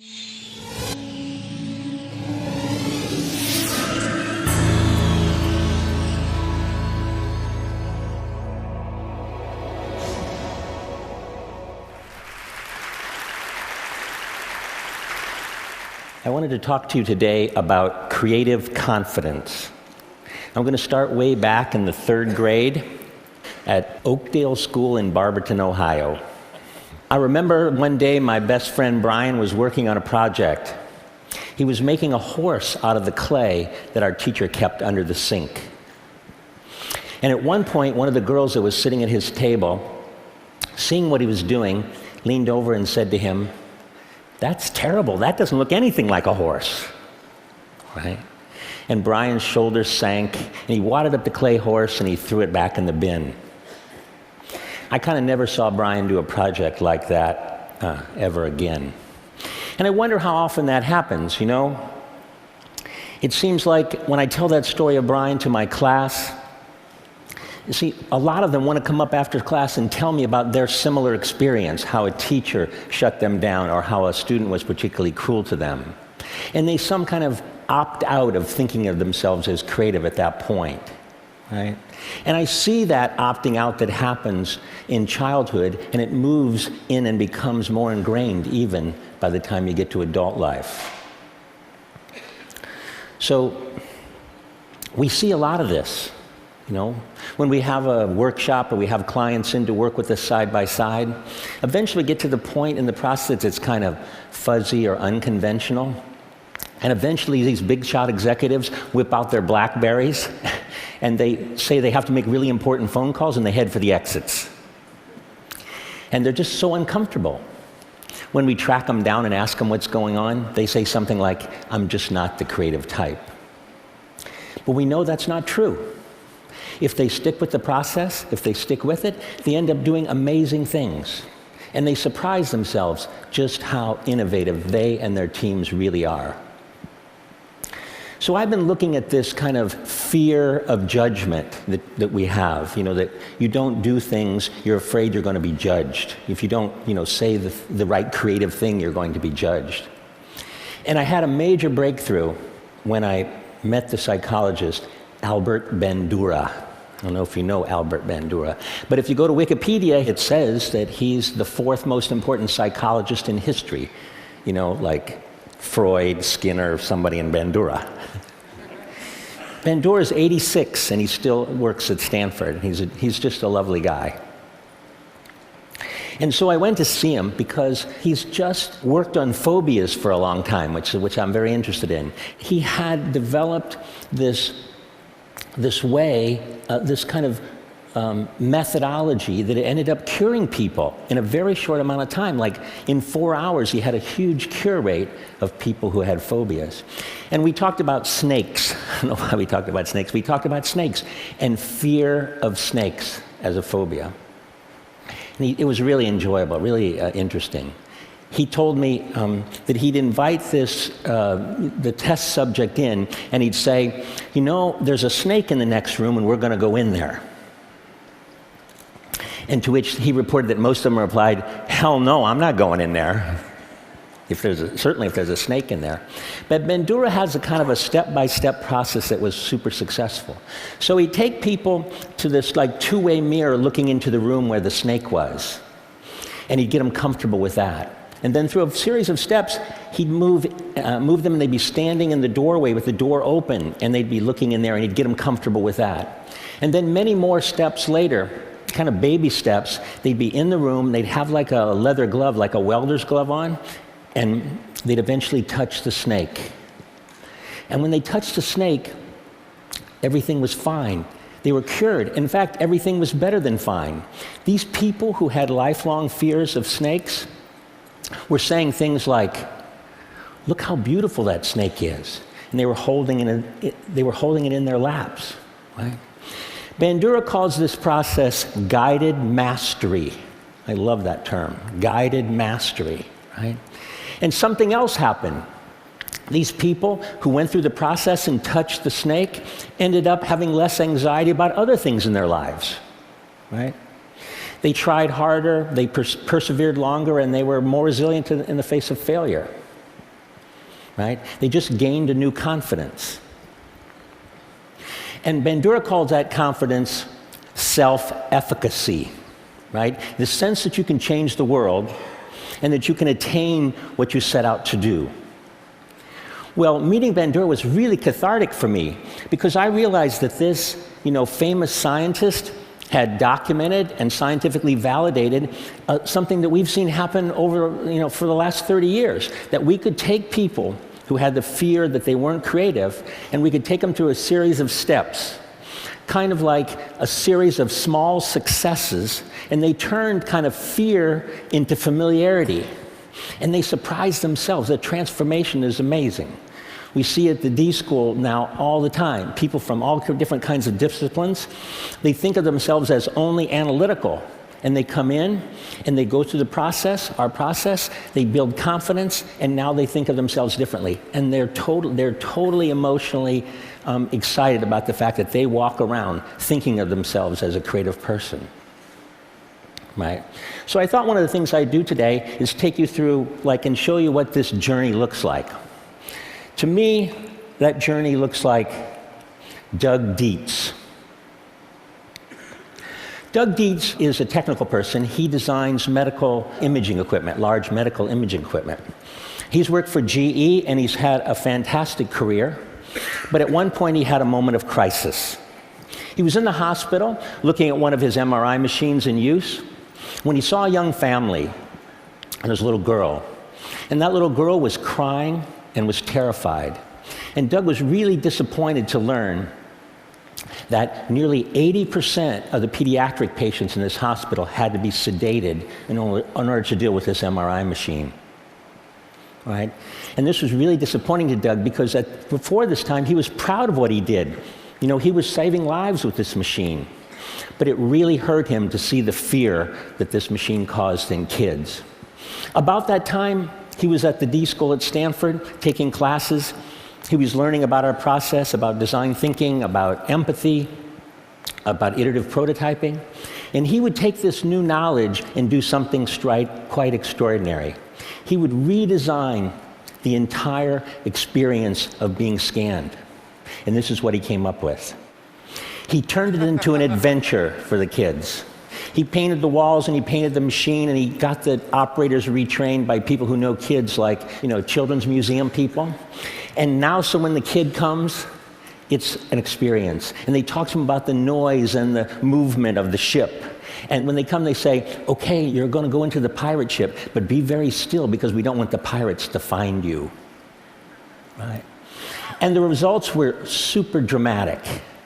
I wanted to talk to you today about creative confidence. I'm going to start way back in the 3rd grade at Oakdale School in Barberton, Ohio. I remember one day my best friend Brian was working on a project. He was making a horse out of the clay that our teacher kept under the sink. And at one point, one of the girls that was sitting at his table, seeing what he was doing, leaned over and said to him, "That's terrible. That doesn't look anything like a horse." Right? And Brian's shoulders sank, and he wadded up the clay horse, and he threw it back in the bin. I kind of never saw Brian do a project like that ever again. And I wonder how often that happens, you know? It seems like when I tell that story of Brian to my class, you see, a lot of them want to come up after class and tell me about their similar experience, how a teacher shut them down or how a student was particularly cruel to them. And they some kind of opt out of thinking of themselves as creative at that point, right? And I see that opting out that happens in childhood, and it moves in and becomes more ingrained even by the time you get to adult life. So we see a lot of this. You know, when we have a workshop or we have clients in to work with us side by side, eventually we get to the point in the process it's kind of fuzzy or unconventional. And eventually these big shot executives whip out their BlackBerries and they say they have to make really important phone calls and they head for the exits. And they're just so uncomfortable. When we track them down and ask them what's going on, they say something like, "I'm just not the creative type." But we know that's not true. If they stick with the process, if they stick with it, they end up doing amazing things. And they surprise themselves just how innovative they and their teams really are. So I've been looking at this kind of fear of judgment that we have, you know, that you don't do things, you're afraid you're going to be judged. If you don't, you know, say the right creative thing, you're going to be judged. And I had a major breakthrough when I met the psychologist Albert Bandura. I don't know if you know Albert Bandura, but if you go to Wikipedia, it says that he's the 4th most important psychologist in history. You know, like Freud, Skinner, somebody in Bandura. Bandura is 86, and he still works at Stanford. He's just a lovely guy. And so I went to see him because he's just worked on phobias for a long time, which I'm very interested in. He had developed this way, this kind of methodology that ended up curing people in a very short amount of time. Like in 4 hours, he had a huge cure rate of people who had phobias. And we talked about snakes. I don't know why we talked about snakes. We talked about snakes and fear of snakes as a phobia. And it was really enjoyable, really interesting. He told me that he'd invite the test subject in, and he'd say, "You know, there's a snake in the next room, and we're going to go in there." And to which he reported that most of them replied, "Hell no, I'm not going in there." Certainly if there's a snake in there. But Bandura has a kind of a step-by-step process that was super successful. So he'd take people to this like two-way mirror looking into the room where the snake was, and he'd get them comfortable with that. And then through a series of steps, he'd move them, and they'd be standing in the doorway with the door open, and they'd be looking in there, and he'd get them comfortable with that. And then many more steps later, kind of baby steps, they'd be in the room, they'd have like a leather glove, like a welder's glove on, and they'd eventually touch the snake. And when they touched the snake, everything was fine. They were cured. In fact, everything was better than fine. These people who had lifelong fears of snakes were saying things like, "Look how beautiful that snake is." And they were holding it in their laps, right? Bandura calls this process guided mastery. I love that term, guided mastery, right? And something else happened. These people who went through the process and touched the snake ended up having less anxiety about other things in their lives, right? They tried harder, they persevered longer, and they were more resilient in the face of failure. right? They just gained a new confidence. And Bandura called that confidence self-efficacy, right? The sense that you can change the world and that you can attain what you set out to do. Well, meeting Bandura was really cathartic for me because I realized that this, famous scientist had documented and scientifically validated something that we've seen happen over, for the last 30 years, that we could take people who had the fear that they weren't creative, and we could take them through a series of steps, kind of like a series of small successes, and they turned kind of fear into familiarity. And they surprised themselves. The transformation is amazing. We see at the D School now all the time. People from all different kinds of disciplines, they think of themselves as only analytical. And they come in and they go through the process, our process, they build confidence, and now they think of themselves differently. And they're totally emotionally excited about the fact that they walk around thinking of themselves as a creative person. Right? So I thought one of the things I'd do today is take you through, and show you what this journey looks like. To me, that journey looks like Doug Dietz. Doug Dietz is a technical person. He designs medical imaging equipment, large medical imaging equipment. He's worked for GE, and he's had a fantastic career. But at one point, he had a moment of crisis. He was in the hospital looking at one of his MRI machines in use when he saw a young family and his little girl. And that little girl was crying and was terrified. And Doug was really disappointed to learn that nearly 80% of the pediatric patients in this hospital had to be sedated in order to deal with this MRI machine. Right? And this was really disappointing to Doug because before this time, he was proud of what he did. He was saving lives with this machine. But it really hurt him to see the fear that this machine caused in kids. About that time, he was at the D School at Stanford taking classes. He was learning about our process, about design thinking, about empathy, about iterative prototyping. And he would take this new knowledge and do something quite extraordinary. He would redesign the entire experience of being scanned. And this is what he came up with. He turned it into an adventure for the kids. He painted the walls and he painted the machine, and he got the operators retrained by people who know kids, like, children's museum people. And now, so when the kid comes, it's an experience. And they talk to him about the noise and the movement of the ship. And when they come, they say, okay, you're going to go into the pirate ship, but be very still because we don't want the pirates to find you. Right? And the results were super dramatic.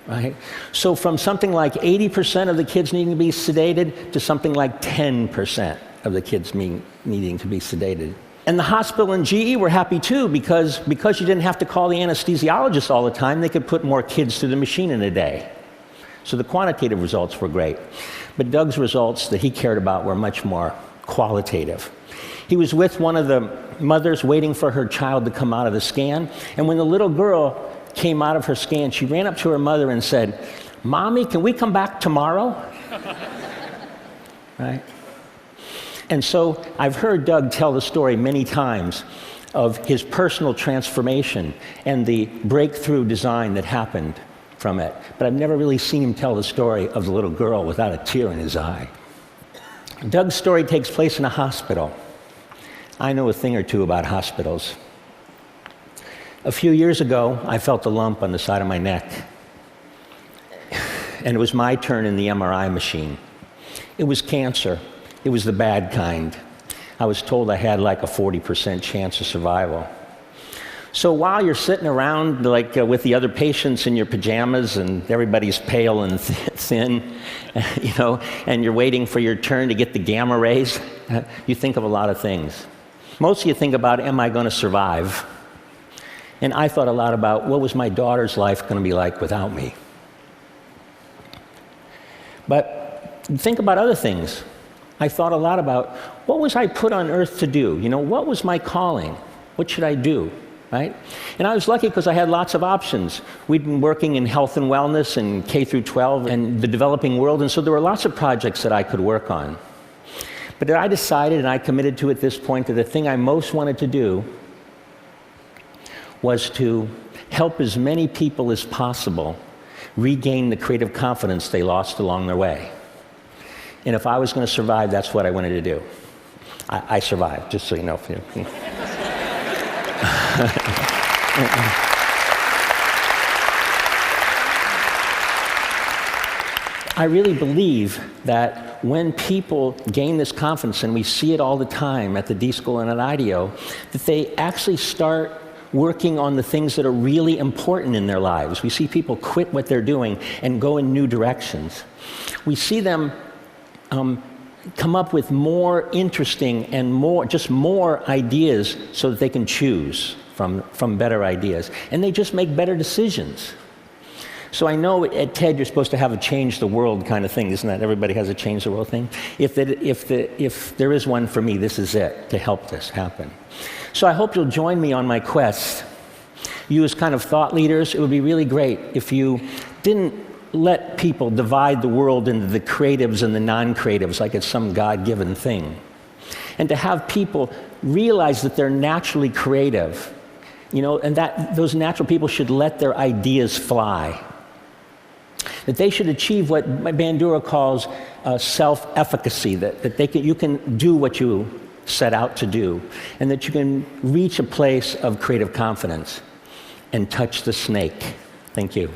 Right? So from something like 80% of the kids needing to be sedated to something like 10% of the kids needing to be sedated. And the hospital and GE were happy too because you didn't have to call the anesthesiologist all the time, they could put more kids through the machine in a day. So the quantitative results were great. But Doug's results that he cared about were much more qualitative. He was with one of the mothers waiting for her child to come out of the scan, and when the little girl came out of her scan, she ran up to her mother and said, "Mommy, can we come back tomorrow?" Right? And so I've heard Doug tell the story many times of his personal transformation and the breakthrough design that happened from it. But I've never really seen him tell the story of the little girl without a tear in his eye. Doug's story takes place in a hospital. I know a thing or two about hospitals. A few years ago, I felt a lump on the side of my neck. And it was my turn in the MRI machine. It was cancer. It was the bad kind. I was told I had like a 40% chance of survival. So while you're sitting around with the other patients in your pajamas and everybody's pale and thin, and you're waiting for your turn to get the gamma rays, you think of a lot of things. Mostly you think about, am I going to survive? And I thought a lot about, what was my daughter's life going to be like without me? But think about other things. I thought a lot about, what was I put on earth to do? What was my calling? What should I do? Right? And I was lucky because I had lots of options. We'd been working in health and wellness and K through 12 and the developing world, and so there were lots of projects that I could work on. But I decided, and I committed to at this point, that the thing I most wanted to do was to help as many people as possible regain the creative confidence they lost along their way. And if I was going to survive, that's what I wanted to do. I survived, just so you know. I really believe that when people gain this confidence, and we see it all the time at the D School and at IDEO, that they actually start working on the things that are really important in their lives. We see people quit what they're doing and go in new directions. We see them come up with more interesting and more ideas so that they can choose from better ideas. And they just make better decisions. So I know at TED you're supposed to have a change the world kind of thing, isn't that? Everybody has a change the world thing. If there is one for me, this is it, to help this happen. So I hope you'll join me on my quest. You as kind of thought leaders, it would be really great if you didn't let people divide the world into the creatives and the non-creatives like it's some God-given thing. And to have people realize that they're naturally creative, and that those natural people should let their ideas fly. That they should achieve what Bandura calls self-efficacy, that you can do what you set out to do, and that you can reach a place of creative confidence and touch the snake. Thank you.